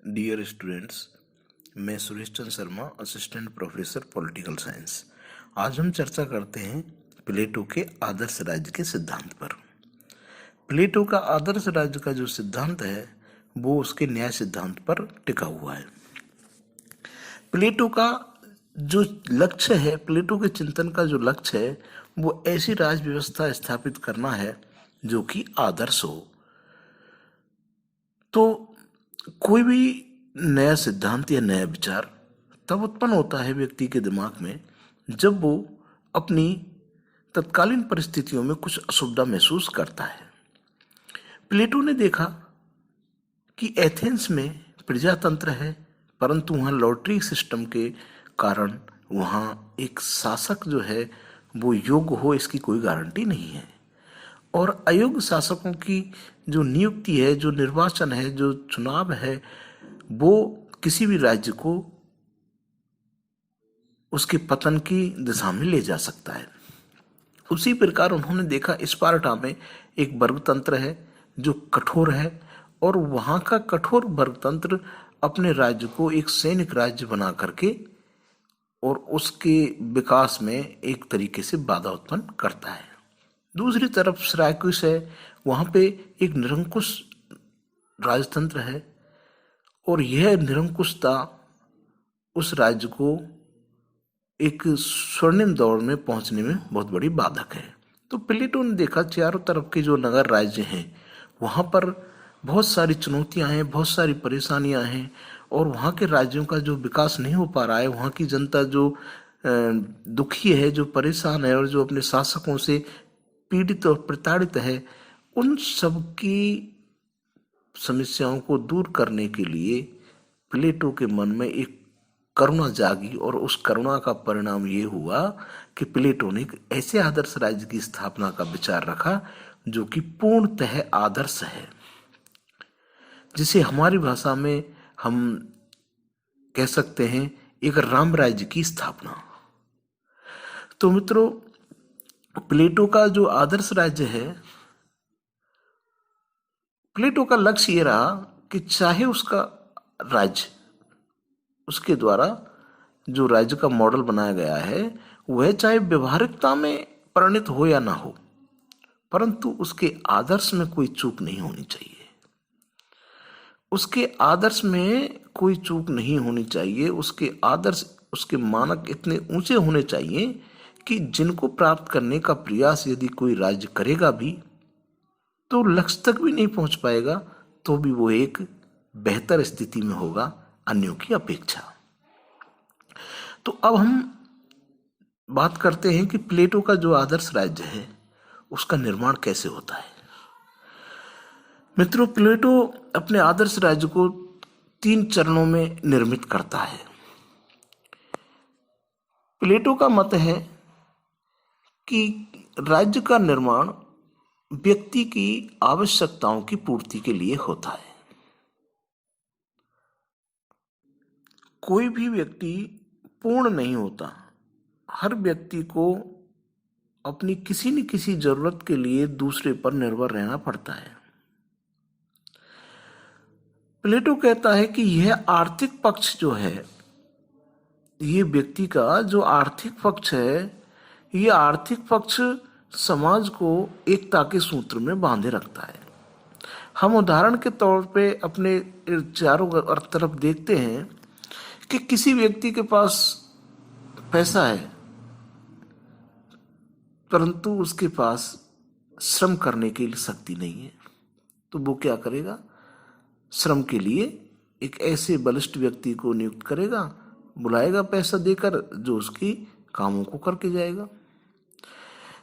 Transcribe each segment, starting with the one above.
Dear students, मैं Suresh Chandra Sharma, assistant professor political science. आज हम चर्चा करते हैं प्लेटो के आदर्श राज्य के सिद्धांत पर। प्लेटो का आदर्श राज्य का जो सिद्धांत है वो उसके न्याय सिद्धांत पर टिका हुआ है। प्लेटो का जो लक्ष्य है, प्लेटो के चिंतन का जो लक्ष्य है वो ऐसी राज व्यवस्था स्थापित करना है जो कि आदर्श हो। तो कोई भी नया सिद्धांत या नया विचार तब उत्पन्न होता है व्यक्ति के दिमाग में जब वो अपनी तत्कालीन परिस्थितियों में कुछ असुविधा महसूस करता है। प्लेटो ने देखा कि एथेंस में प्रजातंत्र है, परंतु वहाँ लॉटरी सिस्टम के कारण वहाँ एक शासक जो है वो योग्य हो इसकी कोई गारंटी नहीं है, और अयोग्य शासकों की जो नियुक्ति है, जो निर्वाचन है, जो चुनाव है, वो किसी भी राज्य को उसके पतन की दिशा में ले जा सकता है। उसी प्रकार उन्होंने देखा स्पार्टा में एक वर्गतंत्र है जो कठोर है, और वहाँ का कठोर वर्गतंत्र अपने राज्य को एक सैनिक राज्य बना करके और उसके विकास में एक तरीके से बाधा उत्पन्न करता है। दूसरी तरफ सिराक्यूस है, वहाँ पे एक निरंकुश राजतंत्र है, और यह निरंकुशता उस राज्य को एक स्वर्णिम दौर में पहुंचने में बहुत बड़ी बाधक है। तो प्लेटो ने देखा चारों तरफ के जो नगर राज्य हैं वहाँ पर बहुत सारी चुनौतियां हैं, बहुत सारी परेशानियां हैं, और वहाँ के राज्यों का जो विकास नहीं हो पा रहा है, वहाँ की जनता जो दुखी है, जो परेशान है, और जो अपने शासकों से पीड़ित और प्रताड़ित है, उन सब की समस्याओं को दूर करने के लिए प्लेटो के मन में एक करुणा जागी, और उस करुणा का परिणाम ये हुआ कि प्लेटो ने एक ऐसे आदर्श राज्य की स्थापना का विचार रखा जो कि पूर्णतः आदर्श है, जिसे हमारी भाषा में हम कह सकते हैं एक राम राज्य की स्थापना। तो मित्रों, प्लेटो का जो आदर्श राज्य है, प्लेटो का लक्ष्य ये रहा कि चाहे उसका राज्य, उसके द्वारा जो राज्य का मॉडल बनाया गया है वह चाहे व्यवहारिकता में परिणत हो या ना हो, परंतु उसके आदर्श में कोई चूक नहीं होनी चाहिए। उसके आदर्श में कोई चूक नहीं होनी चाहिए। उसके आदर्श, उसके मानक इतने ऊंचे होने चाहिए कि जिनको प्राप्त करने का प्रयास यदि कोई राज्य करेगा भी तो लक्ष्य तक भी नहीं पहुंच पाएगा, तो भी वो एक बेहतर स्थिति में होगा अन्यों की अपेक्षा। तो अब हम बात करते हैं कि प्लेटो का जो आदर्श राज्य है उसका निर्माण कैसे होता है। मित्रों, प्लेटो अपने आदर्श राज्य को 3 चरणों में निर्मित करता है। प्लेटो का मत है कि राज्य का निर्माण व्यक्ति की आवश्यकताओं की पूर्ति के लिए होता है। कोई भी व्यक्ति पूर्ण नहीं होता। हर व्यक्ति को अपनी किसी न किसी जरूरत के लिए दूसरे पर निर्भर रहना पड़ता है। प्लेटो कहता है कि यह आर्थिक पक्ष जो है, ये व्यक्ति का जो आर्थिक पक्ष है, यह आर्थिक पक्ष समाज को एकता के सूत्र में बांधे रखता है। हम उदाहरण के तौर पे अपने चारों तरफ देखते हैं कि किसी व्यक्ति के पास पैसा है, परंतु उसके पास श्रम करने की शक्ति नहीं है, तो वो क्या करेगा? श्रम के लिए एक ऐसे बलिष्ठ व्यक्ति को नियुक्त करेगा, बुलाएगा पैसा देकर, जो उसकी कामों को करके जाएगा।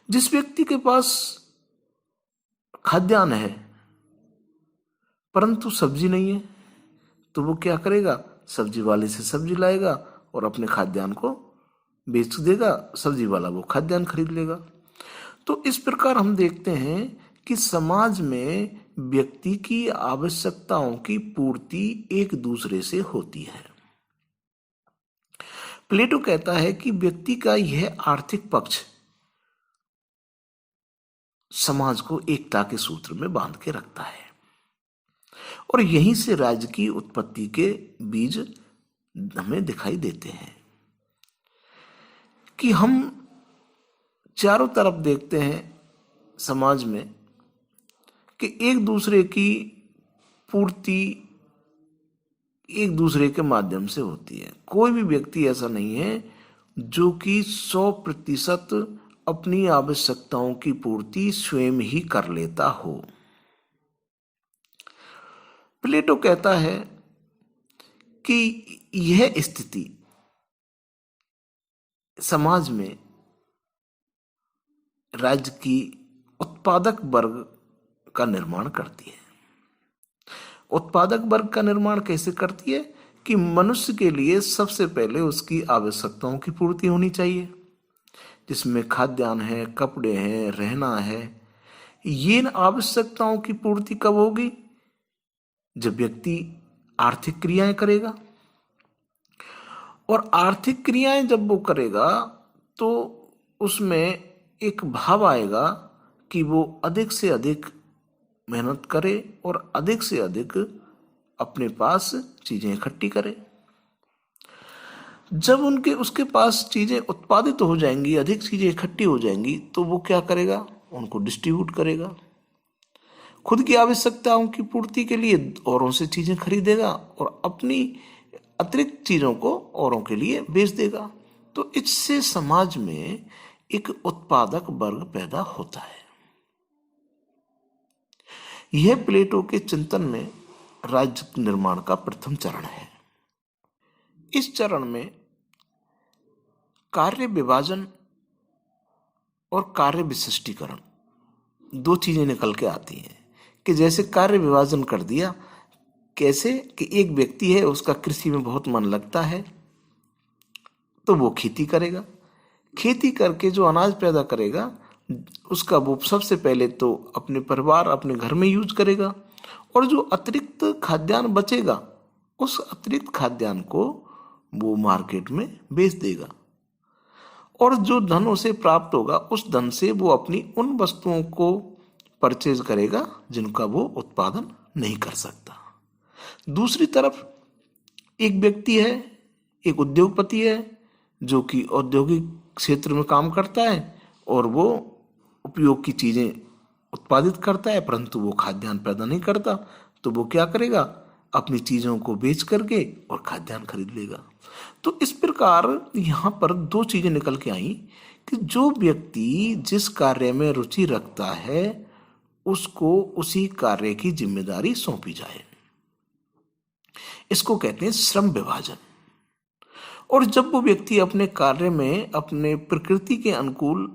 जिस व्यक्ति के पास खाद्यान्न है परंतु सब्जी नहीं है, तो वो क्या करेगा? सब्जी वाले से सब्जी लाएगा और अपने खाद्यान्न को बेच देगा, सब्जी वाला वो खाद्यान्न खरीद लेगा। तो इस प्रकार हम देखते हैं कि समाज में व्यक्ति की आवश्यकताओं की पूर्ति एक दूसरे से होती है। प्लेटो कहता है कि व्यक्ति का यह आर्थिक पक्ष समाज को एकता के सूत्र में बांध के रखता है, और यहीं से राज्य की उत्पत्ति के बीज हमें दिखाई देते हैं कि हम चारों तरफ देखते हैं समाज में कि एक दूसरे की पूर्ति एक दूसरे के माध्यम से होती है। कोई भी व्यक्ति ऐसा नहीं है जो कि 100% अपनी आवश्यकताओं की पूर्ति स्वयं ही कर लेता हो। प्लेटो कहता है कि यह स्थिति समाज में राज्य की उत्पादक वर्ग का निर्माण करती है। उत्पादक वर्ग का निर्माण कैसे करती है कि मनुष्य के लिए सबसे पहले उसकी आवश्यकताओं की पूर्ति होनी चाहिए, जिसमें खाद्यान्न है, कपड़े हैं, रहना है। ये आवश्यकताओं की पूर्ति कब होगी? जब व्यक्ति आर्थिक क्रियाएं करेगा, और आर्थिक क्रियाएं जब वो करेगा तो उसमें एक भाव आएगा कि वो अधिक से अधिक मेहनत करे और अधिक से अधिक अपने पास चीजें इकट्ठी करे। जब उसके पास चीजें उत्पादित हो जाएंगी, अधिक चीजें इकट्ठी हो जाएंगी, तो वो क्या करेगा? उनको डिस्ट्रीब्यूट करेगा। खुद की आवश्यकताओं की पूर्ति के लिए औरों से चीजें खरीदेगा और अपनी अतिरिक्त चीजों को औरों के लिए बेच देगा। तो इससे समाज में एक उत्पादक वर्ग पैदा होता है। यह प्लेटो के चिंतन में राज्य निर्माण का प्रथम चरण है। इस चरण में कार्य विभाजन और कार्य विशिष्टीकरण दो चीजें निकल के आती हैं कि जैसे कार्य विभाजन कर दिया, कैसे कि एक व्यक्ति है, उसका कृषि में बहुत मन लगता है, तो वो खेती करेगा। खेती करके जो अनाज पैदा करेगा उसका वो सबसे पहले तो अपने परिवार, अपने घर में यूज करेगा, और जो अतिरिक्त खाद्यान्न बचेगा उस अतिरिक्त खाद्यान्न को वो मार्केट में बेच देगा, और जो धन उसे प्राप्त होगा उस धन से वो अपनी उन वस्तुओं को परचेज करेगा जिनका वो उत्पादन नहीं कर सकता। दूसरी तरफ एक व्यक्ति है, एक उद्योगपति है, जो कि औद्योगिक क्षेत्र में काम करता है और वो उपयोग की चीजें उत्पादित करता है, परंतु वो खाद्यान्न पैदा नहीं करता। तो वो क्या करेगा? अपनी चीजों को बेच करके और खाद्यान्न खरीद लेगा। तो इस प्रकार यहाँ पर दो चीजें निकल के आई कि जो व्यक्ति जिस कार्य में रुचि रखता है उसको उसी कार्य की जिम्मेदारी सौंपी जाए। इसको कहते हैं श्रम विभाजन। और जब वो व्यक्ति अपने कार्य में अपने प्रकृति के अनुकूल,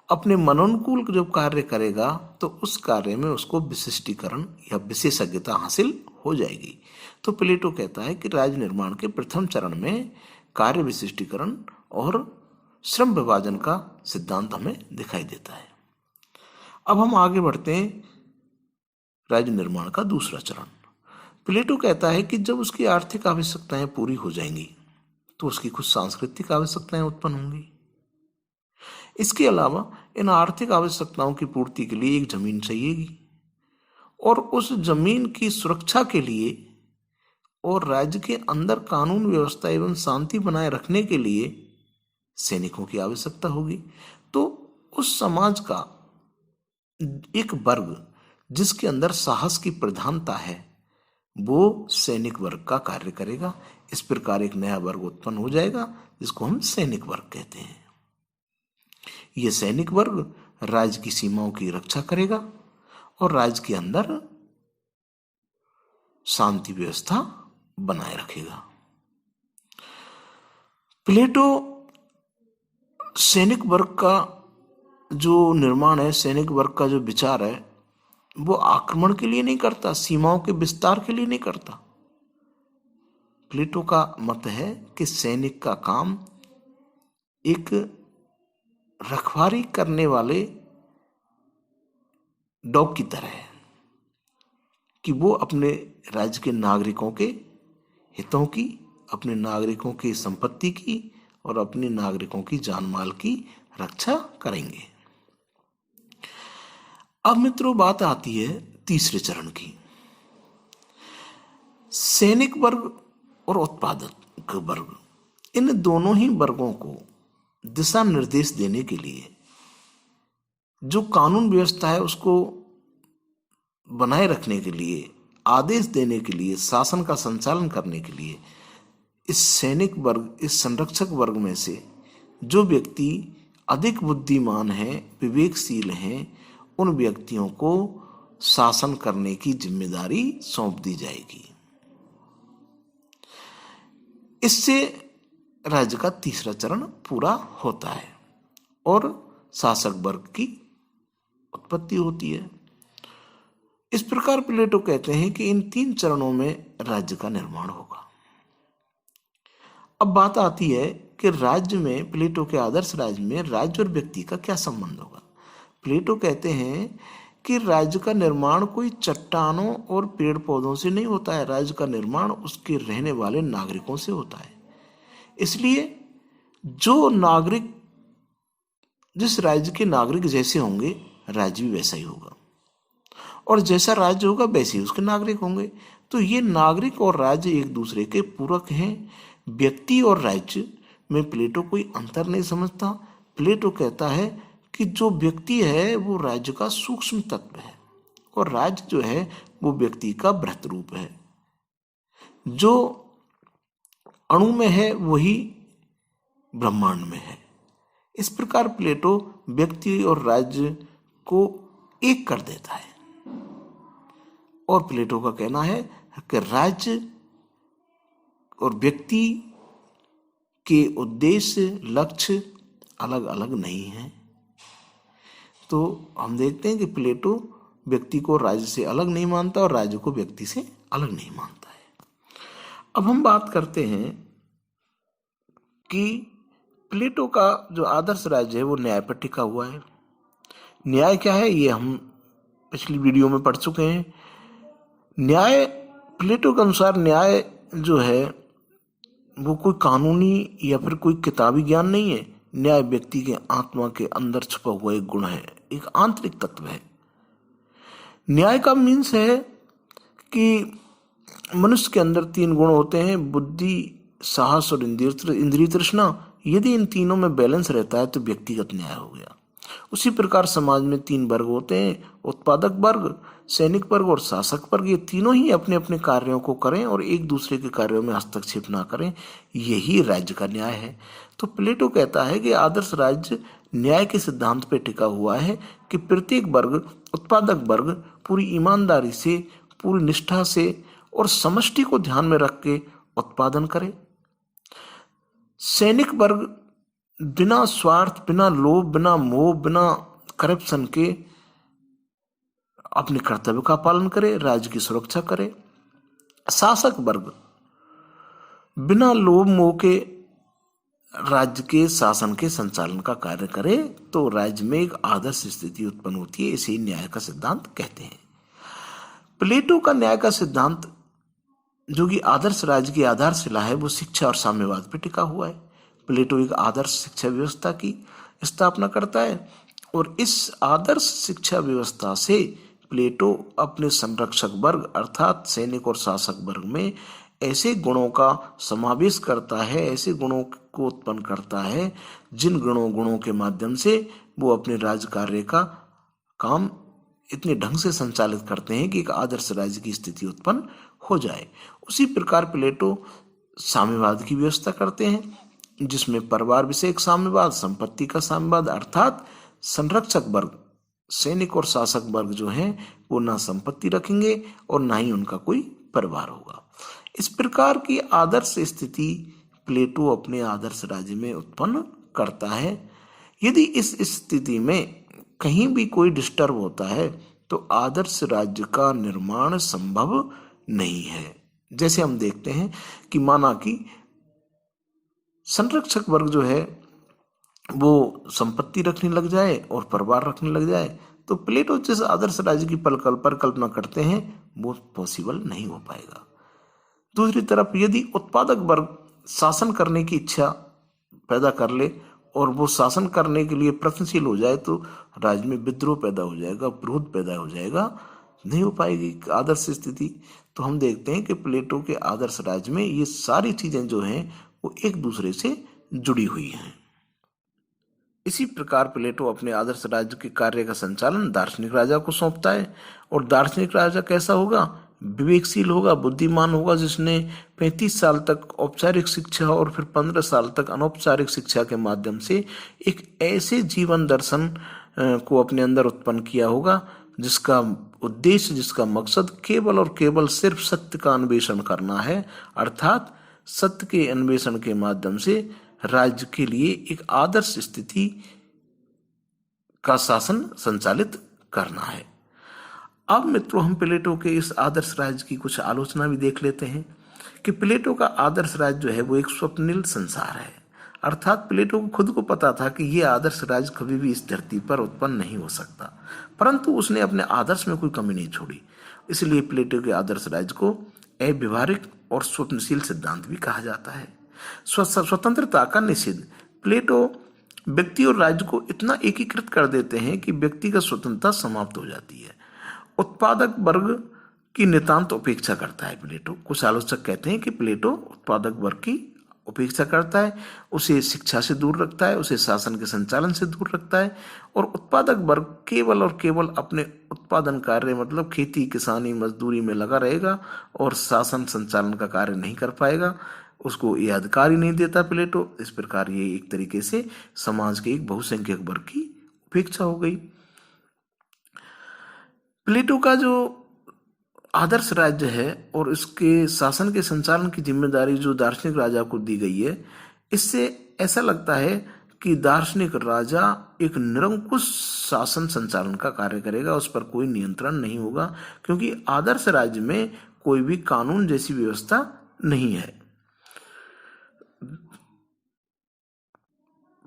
अपने मनोनुकूल जब कार्य करेगा तो उस कार्य में उसको विशिष्टीकरण या विशेषज्ञता हासिल हो जाएगी। तो प्लेटो कहता है कि राज्य निर्माण के प्रथम चरण में कार्य विशिष्टीकरण और श्रम विभाजन का सिद्धांत हमें दिखाई देता है। अब हम आगे बढ़ते हैं राज्य निर्माण का दूसरा चरण। प्लेटो कहता है कि जब उसकी आर्थिक आवश्यकताएं पूरी हो जाएंगी तो उसकी कुछ सांस्कृतिक आवश्यकताएं उत्पन्न होंगी। इसके अलावा इन आर्थिक आवश्यकताओं की पूर्ति के लिए एक जमीन चाहिएगी, और उस जमीन की सुरक्षा के लिए और राज्य के अंदर कानून व्यवस्था एवं शांति बनाए रखने के लिए सैनिकों की आवश्यकता होगी। तो उस समाज का एक वर्ग जिसके अंदर साहस की प्रधानता है वो सैनिक वर्ग का कार्य करेगा। इस प्रकार एक नया वर्ग उत्पन्न हो जाएगा जिसको हम सैनिक वर्ग कहते हैं। यह सैनिक वर्ग राज्य की सीमाओं की रक्षा करेगा और राज्य के अंदर शांति व्यवस्था बनाए रखेगा। प्लेटो सैनिक वर्ग का जो निर्माण है, सैनिक वर्ग का जो विचार है, वो आक्रमण के लिए नहीं करता, सीमाओं के विस्तार के लिए नहीं करता। प्लेटो का मत है कि सैनिक का काम एक रखवाली करने वाले डॉग की तरह है कि वो अपने राज्य के नागरिकों के हितों की, अपने नागरिकों की संपत्ति की और अपने नागरिकों की जान माल की रक्षा करेंगे। अब मित्रों बात आती है तीसरे चरण की। सैनिक वर्ग और उत्पादक वर्ग, इन दोनों ही वर्गों को दिशा निर्देश देने के लिए, जो कानून व्यवस्था है उसको बनाए रखने के लिए, आदेश देने के लिए, शासन का संचालन करने के लिए, इस सैनिक वर्ग, इस संरक्षक वर्ग में से जो व्यक्ति अधिक बुद्धिमान हैं, विवेकशील हैं, उन व्यक्तियों को शासन करने की जिम्मेदारी सौंप दी जाएगी। इससे राज्य का तीसरा चरण पूरा होता है और शासक वर्ग की उत्पत्ति होती है। इस प्रकार प्लेटो कहते हैं कि इन 3 चरणों में राज्य का निर्माण होगा। अब बात आती है कि राज्य में, प्लेटो के आदर्श राज्य में राज्य और व्यक्ति का क्या संबंध होगा। प्लेटो कहते हैं कि राज्य का निर्माण कोई चट्टानों और पेड़ पौधों से नहीं होता है, राज्य का निर्माण उसके रहने वाले नागरिकों से होता है। इसलिए जो नागरिक, जिस राज्य के नागरिक जैसे होंगे, राज्य भी वैसा ही होगा, और जैसा राज्य होगा वैसे ही उसके नागरिक होंगे। तो ये नागरिक और राज्य एक दूसरे के पूरक हैं। व्यक्ति और राज्य में प्लेटो कोई अंतर नहीं समझता। प्लेटो कहता है कि जो व्यक्ति है वो राज्य का सूक्ष्म तत्व है और राज्य जो है वो व्यक्ति का बृहत रूप है। जो अणु में है वही ब्रह्मांड में है। इस प्रकार प्लेटो व्यक्ति और राज्य को एक कर देता है और प्लेटो का कहना है कि राज्य और व्यक्ति के उद्देश्य, लक्ष्य अलग अलग नहीं हैं। तो हम देखते हैं कि प्लेटो व्यक्ति को राज्य से अलग नहीं मानता और राज्य को व्यक्ति से अलग नहीं मानता है। अब हम बात करते हैं कि प्लेटो का जो आदर्श राज्य है वो न्याय पर टिका हुआ है। न्याय क्या है ये हम पिछली वीडियो में पढ़ चुके हैं। न्याय, प्लेटो के अनुसार न्याय जो है वो कोई कानूनी या फिर कोई किताबी ज्ञान नहीं है। न्याय व्यक्ति के आत्मा के अंदर छुपा हुआ एक गुण है, एक आंतरिक तत्व है। न्याय का मीन्स है कि मनुष्य के अंदर 3 गुण होते हैं, बुद्धि, साहस और इंद्रिय तृष्णा। यदि इन तीनों में बैलेंस रहता है तो व्यक्तिगत न्याय हो गया। उसी प्रकार समाज में 3 वर्ग होते हैं, उत्पादक वर्ग, सैनिक वर्ग और शासक वर्ग। ये तीनों ही अपने अपने कार्यों को करें और एक दूसरे के कार्यों में हस्तक्षेप ना करें, यही राज्य का न्याय है। तो प्लेटो कहता है कि आदर्श राज्य न्याय के सिद्धांत पर टिका हुआ है कि प्रत्येक वर्ग, उत्पादक वर्ग पूरी ईमानदारी से, पूरी निष्ठा से और समष्टि को ध्यान में रख के उत्पादन करे। सैनिक वर्ग बिना स्वार्थ, बिना लोभ, बिना मोह, बिना करप्शन के अपने कर्तव्य का पालन करे, राज्य की सुरक्षा करे। शासक वर्ग बिना लोभ मोह के राज्य के शासन के संचालन का कार्य करे तो राज्य में एक आदर्श स्थिति उत्पन्न होती है। इसे न्याय का सिद्धांत कहते हैं। प्लेटो का न्याय का सिद्धांत जो कि आदर्श राज्य की आधारशिला है वो शिक्षा और साम्यवाद पर टिका हुआ है। प्लेटो एक आदर्श शिक्षा व्यवस्था की स्थापना करता है और इस आदर्श शिक्षा व्यवस्था से प्लेटो अपने संरक्षक वर्ग अर्थात सैनिक और शासक वर्ग में ऐसे गुणों का समावेश करता है, ऐसे गुणों को उत्पन्न करता है जिन गुणों के माध्यम से वो अपने राज्य कार्य का काम इतने ढंग से संचालित करते हैं कि एक आदर्श राज्य की स्थिति उत्पन्न हो जाए। उसी प्रकार प्लेटो साम्यवाद की व्यवस्था करते हैं जिसमें परिवार विषयक साम्यवाद, संपत्ति का साम्यवाद अर्थात संरक्षक वर्ग, सैनिक और शासक वर्ग जो हैं वो ना संपत्ति रखेंगे और ना ही उनका कोई परिवार होगा। इस प्रकार की आदर्श स्थिति प्लेटो अपने आदर्श राज्य में उत्पन्न करता है। यदि इस स्थिति में कहीं भी कोई डिस्टर्ब होता है तो आदर्श राज्य का निर्माण संभव नहीं है। जैसे हम देखते हैं कि माना कि संरक्षक वर्ग जो है वो संपत्ति रखने लग जाए और परिवार रखने लग जाए तो प्लेटो जिस आदर्श राज्य की परिकल्पना करते हैं वो पॉसिबल नहीं हो पाएगा। दूसरी तरफ यदि उत्पादक वर्ग शासन करने की इच्छा पैदा कर ले और वो शासन करने के लिए प्रयत्नशील हो जाए तो राज्य में विद्रोह पैदा हो जाएगा, विरोध पैदा हो जाएगा, नहीं हो पाएगी आदर्श स्थिति। तो हम देखते हैं कि प्लेटो के आदर्श राज्य में ये सारी चीजें जो हैं वो एक दूसरे से जुड़ी हुई हैं। इसी प्रकार प्लेटो अपने आदर्श राज्य के कार्य का संचालन दार्शनिक राजा को सौंपता है। और दार्शनिक राजा कैसा होगा? विवेकशील होगा, बुद्धिमान होगा, जिसने 35 साल तक औपचारिक शिक्षा और फिर 15 साल तक अनौपचारिक शिक्षा के माध्यम से एक ऐसे जीवन दर्शन को अपने अंदर उत्पन्न किया होगा जिसका उद्देश्य, जिसका मकसद केवल और केवल सिर्फ सत्य का अन्वेषण करना है, अर्थात सत्य के अन्वेषण के माध्यम से राज्य के लिए एक आदर्श स्थिति का शासन संचालित करना है। अब मित्रों, हम प्लेटो के इस आदर्श राज्य की कुछ आलोचना भी देख लेते हैं कि प्लेटो का आदर्श राज्य जो है वो एक स्वप्निल संसार है। अर्थात प्लेटो को खुद को पता था कि यह आदर्श राज्य कभी भी इस धरती पर उत्पन्न नहीं हो सकता, परंतु उसने अपने आदर्श में कोई कमी नहीं छोड़ी। इसलिए प्लेटो के आदर्श राज्य को अव्यवहारिक और स्वप्नशील सिद्धांत भी कहा जाता है। स्वतंत्रता का निषेध। प्लेटो व्यक्ति और राज्य को इतना एकीकृत कर देते हैं कि व्यक्तिगत स्वतंत्रता समाप्त हो जाती है। उत्पादक वर्ग की नितांत उपेक्षा करता है प्लेटो। कुछ आलोचक कहते हैं कि प्लेटो उत्पादक वर्ग की उपेक्षा करता है, उसे शिक्षा से दूर रखता है, उसे शासन के संचालन से दूर रखता है, और उत्पादक वर्ग केवल और केवल अपने उत्पादन कार्य मतलब खेती किसानी मजदूरी में लगा रहेगा और शासन संचालन का कार्य नहीं कर पाएगा। उसको ये अधिकार ही नहीं देता प्लेटो। इस प्रकार ये एक तरीके से समाज के एक बहुसंख्यक वर्ग की उपेक्षा हो गई। प्लेटो का जो आदर्श राज्य है और इसके शासन के संचालन की जिम्मेदारी जो दार्शनिक राजा को दी गई है, इससे ऐसा लगता है कि दार्शनिक राजा एक निरंकुश शासन संचालन का कार्य करेगा, उस पर कोई नियंत्रण नहीं होगा, क्योंकि आदर्श राज्य में कोई भी कानून जैसी व्यवस्था नहीं है।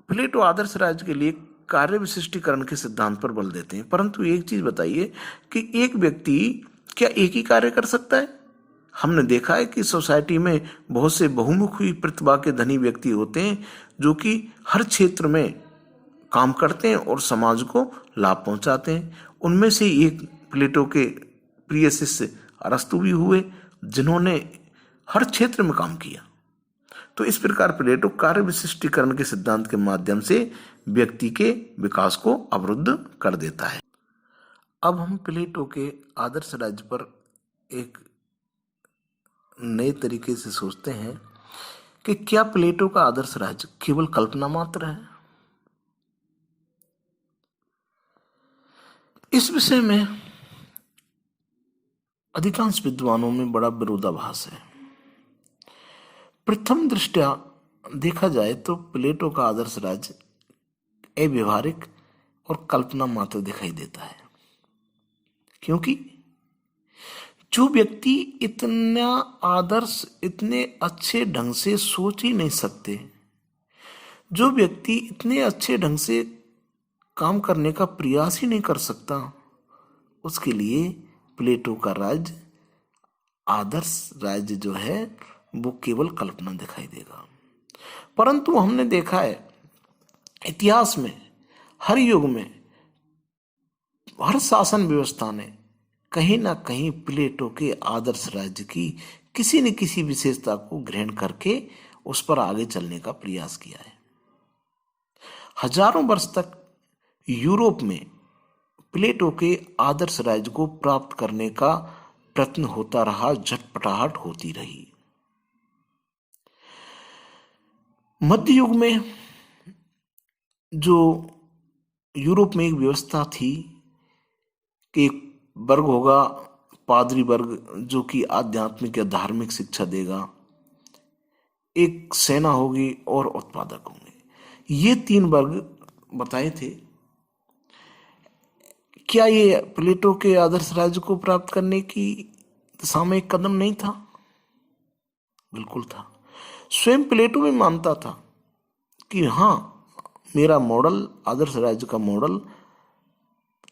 प्लेटो आदर्श राज्य के लिए कार्य विशिष्टीकरण के सिद्धांत पर बल देते हैं, परंतु एक चीज बताइए कि एक व्यक्ति क्या एक ही कार्य कर सकता है? हमने देखा है कि सोसाइटी में बहुत से बहुमुखी प्रतिभा के धनी व्यक्ति होते हैं जो कि हर क्षेत्र में काम करते हैं और समाज को लाभ पहुंचाते हैं। उनमें से एक प्लेटो के प्रिय शिष्य अरस्तु भी हुए, जिन्होंने हर क्षेत्र में काम किया। तो इस प्रकार प्लेटो कार्य विशिष्टीकरण के सिद्धांत के माध्यम से व्यक्ति के विकास को अवरुद्ध कर देता है। अब हम प्लेटो के आदर्श राज्य पर एक नए तरीके से सोचते हैं कि क्या प्लेटो का आदर्श राज्य केवल कल्पना मात्र है? इस विषय में अधिकांश विद्वानों में बड़ा विरोधाभास है। प्रथम दृष्टया देखा जाए तो प्लेटो का आदर्श राज्य अव्यवहारिक और कल्पना मात्र दिखाई देता है, क्योंकि जो व्यक्ति इतना आदर्श इतने अच्छे ढंग से सोच ही नहीं सकते, जो व्यक्ति इतने अच्छे ढंग से काम करने का प्रयास ही नहीं कर सकता, उसके लिए प्लेटो का राज्य आदर्श राज्य जो है वो केवल कल्पना दिखाई देगा। परंतु हमने देखा है इतिहास में हर युग में हर शासन व्यवस्था ने कहीं ना कहीं प्लेटो के आदर्श राज्य की किसी न किसी विशेषता को ग्रहण करके उस पर आगे चलने का प्रयास किया है। हजारों वर्ष तक यूरोप में प्लेटो के आदर्श राज्य को प्राप्त करने का प्रयत्न होता रहा, झटपटाहट होती रही। मध्य युग में जो यूरोप में एक व्यवस्था थी कि एक वर्ग होगा पादरी वर्ग जो कि आध्यात्मिक या धार्मिक शिक्षा देगा, एक सेना होगी और उत्पादक होंगे, ये तीन वर्ग बताए थे। क्या ये प्लेटो के आदर्श राज्य को प्राप्त करने की दिशा में एक कदम नहीं था? बिल्कुल था। स्वयं प्लेटो भी मानता था कि हाँ, मेरा मॉडल आदर्श राज्य का मॉडल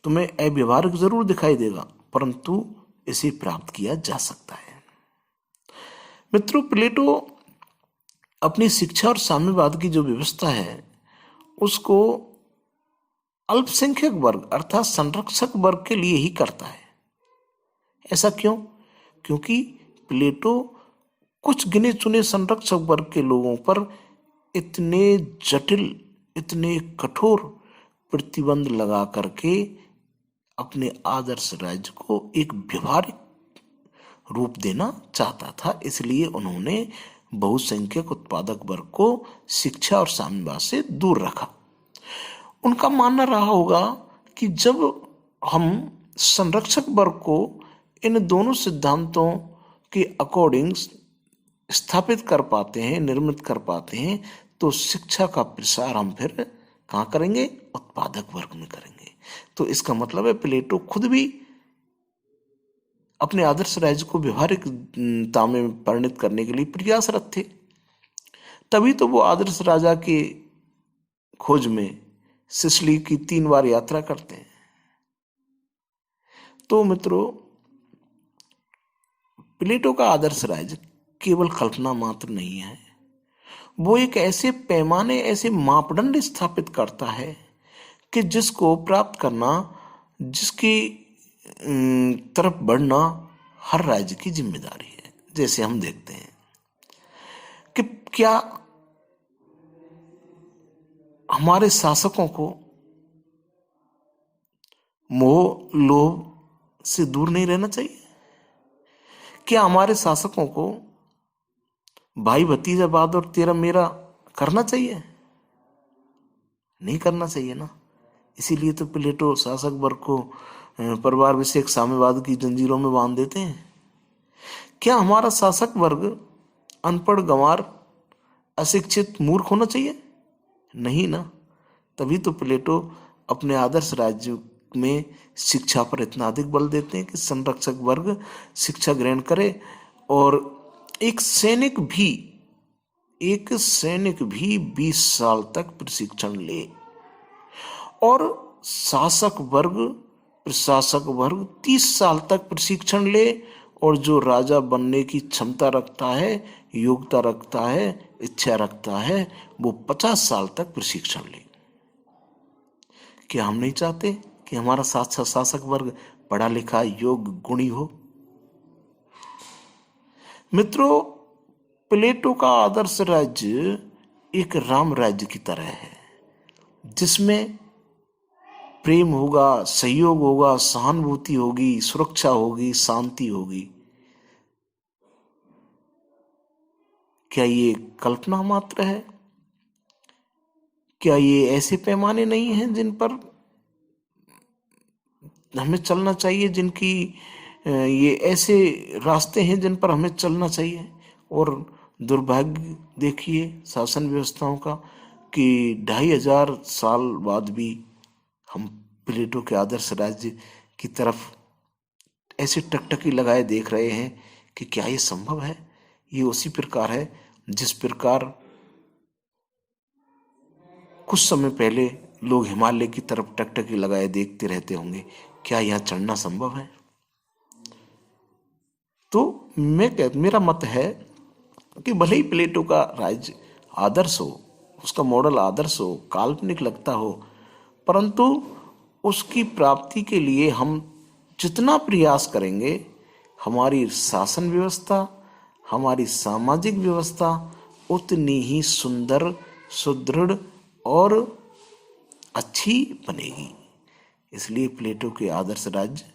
तुम्हें अव्यवहारिक जरूर दिखाई देगा, परंतु इसे प्राप्त किया जा सकता है। मित्रों, प्लेटो अपनी शिक्षा और साम्यवाद की जो व्यवस्था है उसको अल्पसंख्यक वर्ग अर्थात संरक्षक वर्ग के लिए ही करता है। ऐसा क्यों? क्योंकि प्लेटो कुछ गिने चुने संरक्षक वर्ग के लोगों पर इतने जटिल, इतने कठोर प्रतिबंध लगा करके अपने आदर्श राज्य को एक व्यवहारिक रूप देना चाहता था। इसलिए उन्होंने बहुसंख्यक उत्पादक वर्ग को शिक्षा और साम्यवाद से दूर रखा। उनका मानना रहा होगा कि जब हम संरक्षक वर्ग को इन दोनों सिद्धांतों के अकॉर्डिंग स्थापित कर पाते हैं, निर्मित कर पाते हैं, तो शिक्षा का प्रसार हम फिर कहाँ करेंगे? उत्पादक वर्ग में करेंगे। तो इसका मतलब है प्लेटो खुद भी अपने आदर्श राज्य को व्यवहारिकता में परिणत करने के लिए प्रयासरत थे। तभी तो वो आदर्श राजा के खोज में सिसिली की 3 बार यात्रा करते हैं। तो मित्रों, प्लेटो का आदर्श राज्य केवल कल्पना मात्र नहीं है, वो एक ऐसे पैमाने, ऐसे मापदंड स्थापित करता है कि जिसको प्राप्त करना, जिसकी तरफ बढ़ना हर राज्य की जिम्मेदारी है। जैसे हम देखते हैं कि क्या हमारे शासकों को मोह लोभ से दूर नहीं रहना चाहिए? क्या हमारे शासकों को भाई भतीजावाद और तेरा मेरा करना चाहिए? नहीं करना चाहिए ना। इसीलिए तो प्लेटो शासक वर्ग को परिवार विषयक साम्यवाद की जंजीरों में बांध देते हैं। क्या हमारा शासक वर्ग अनपढ़, गंवार, अशिक्षित, मूर्ख होना चाहिए? नहीं ना। तभी तो प्लेटो अपने आदर्श राज्य में शिक्षा पर इतना अधिक बल देते हैं कि संरक्षक वर्ग शिक्षा ग्रहण करे और एक सैनिक भी 20 साल तक प्रशिक्षण ले और शासक वर्ग, प्रशासक वर्ग 30 साल तक प्रशिक्षण ले और जो राजा बनने की क्षमता रखता है, योग्यता रखता है, इच्छा रखता है, वो 50 साल तक प्रशिक्षण ले। क्या हम नहीं चाहते कि हमारा शासक वर्ग पढ़ा लिखा, योग्य, गुणी हो? मित्रों, प्लेटो का आदर्श राज्य एक राम राज्य की तरह है, जिसमें प्रेम होगा, सहयोग होगा, सहानुभूति होगी, सुरक्षा होगी, शांति होगी। क्या ये कल्पना मात्र है? क्या ये ऐसे पैमाने नहीं हैं जिन पर हमें चलना चाहिए, जिनकी ये ऐसे रास्ते हैं जिन पर हमें चलना चाहिए? और दुर्भाग्य देखिए शासन व्यवस्थाओं का कि 2500 साल बाद भी हम प्लेटो के आदर्श राज्य की तरफ ऐसे टकटकी लगाए देख रहे हैं कि क्या ये संभव है? ये उसी प्रकार है जिस प्रकार कुछ समय पहले लोग हिमालय की तरफ टकटकी लगाए देखते रहते होंगे। क्या यहाँ चढ़ना संभव है? तो मेरा मत है कि भले ही प्लेटो का राज्य आदर्श हो, उसका मॉडल आदर्श हो, काल्पनिक लगता हो, परंतु उसकी प्राप्ति के लिए हम जितना प्रयास करेंगे, हमारी शासन व्यवस्था, हमारी सामाजिक व्यवस्था उतनी ही सुंदर, सुदृढ़ और अच्छी बनेगी। इसलिए प्लेटो के आदर्श राज्य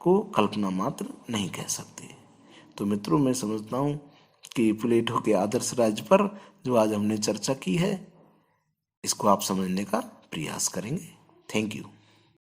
को कल्पना मात्र नहीं कह सकते। तो मित्रों, मैं समझता हूँ कि प्लेटो के आदर्श राज्य पर जो आज हमने चर्चा की है, इसको आप समझने का प्रयास करेंगे। Thank you.